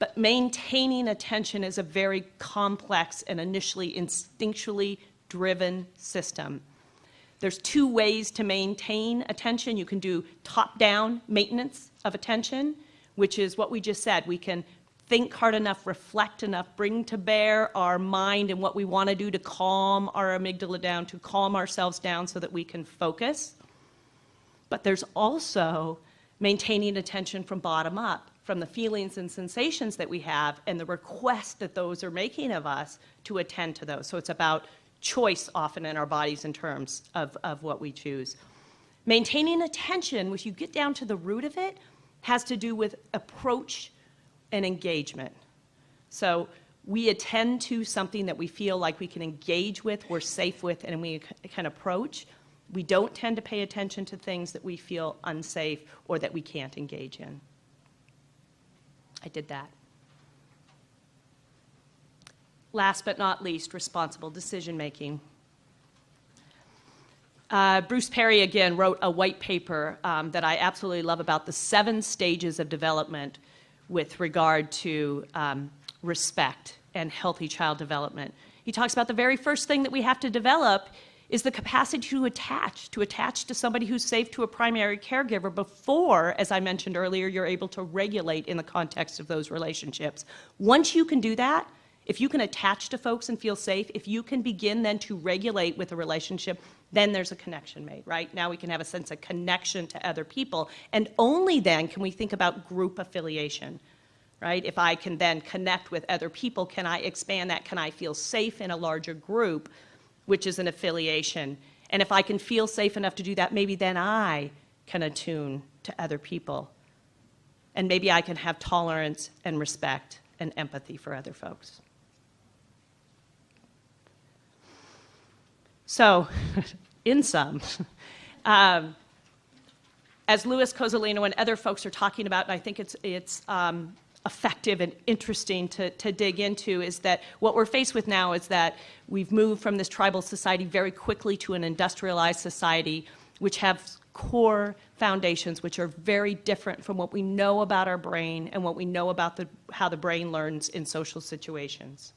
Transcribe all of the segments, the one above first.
But maintaining attention is a very complex and initially instinctually driven system. There's two ways to maintain attention. You can do top-down maintenance of attention, which is what we just said. We can think hard enough, reflect enough, bring to bear our mind and what we want to do to calm our amygdala down, to calm ourselves down so that we can focus. But there's also maintaining attention from bottom up, from the feelings and sensations that we have and the request that those are making of us to attend to those. So it's about choice often in our bodies in terms of what we choose. Maintaining attention, if you get down to the root of it, has to do with approach and engagement. So we attend to something that we feel like we can engage with, we're safe with, and we can approach. We don't tend to pay attention to things that we feel unsafe or that we can't engage in. I did that. Last but not least, responsible decision making. Bruce Perry, again, wrote a white paper that I absolutely love about the 7 stages of development with regard to respect and healthy child development. He talks about the very first thing that we have to develop is the capacity to attach to somebody who's safe, to a primary caregiver before, as I mentioned earlier, you're able to regulate in the context of those relationships. Once you can do that, if you can attach to folks and feel safe, if you can begin then to regulate with a relationship, then there's a connection made, right? Now we can have a sense of connection to other people, and only then can we think about group affiliation, right? If I can then connect with other people, can I expand that? Can I feel safe in a larger group, which is an affiliation? And if I can feel safe enough to do that, maybe then I can attune to other people. And maybe I can have tolerance and respect and empathy for other folks. So, in sum, as Louis Cozzolino and other folks are talking about, and I think it's effective and interesting to dig into, is that what we're faced with now is that we've moved from this tribal society very quickly to an industrialized society, which have core foundations which are very different from what we know about our brain and what we know about how the brain learns in social situations.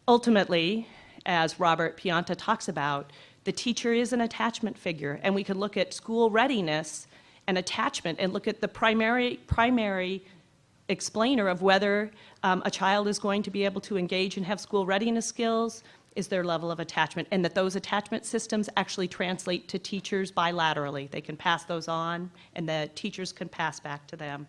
Ultimately, as Robert Pianta talks about, the teacher is an attachment figure, and we can look at school readiness and attachment and look at the primary explainer of whether a child is going to be able to engage and have school readiness skills is their level of attachment, and that those attachment systems actually translate to teachers bilaterally. They can pass those on, and the teachers can pass back to them.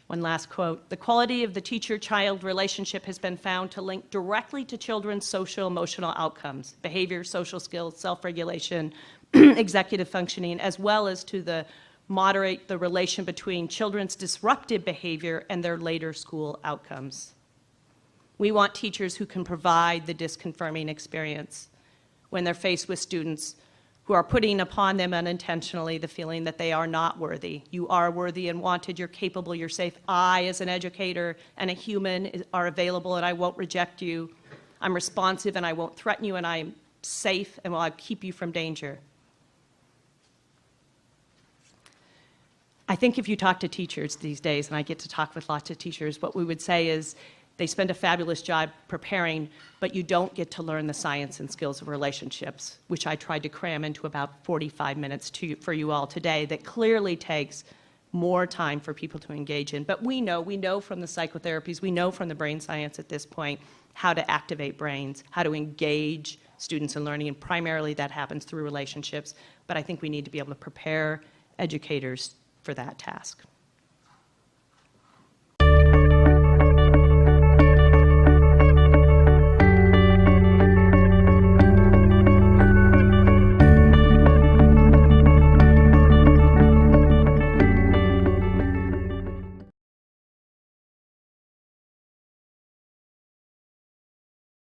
One last quote. The quality of the teacher-child relationship has been found to link directly to children's social-emotional outcomes, behavior, social skills, self-regulation, executive functioning, as well as to moderate the relation between children's disruptive behavior and their later school outcomes. We want teachers who can provide the disconfirming experience when they're faced with students who are putting upon them unintentionally the feeling that they are not worthy. You are worthy and wanted, you're capable, you're safe. I, as an educator and a human, are available and I won't reject you. I'm responsive and I won't threaten you, and I'm safe and will keep you from danger. I think if you talk to teachers these days, and I get to talk with lots of teachers, what we would say is they spend a fabulous job preparing, but you don't get to learn the science and skills of relationships, which I tried to cram into about 45 minutes for you all today, that clearly takes more time for people to engage in. But we know from the psychotherapies, we know from the brain science at this point how to activate brains, how to engage students in learning, and primarily that happens through relationships. But I think we need to be able to prepare educators for that task.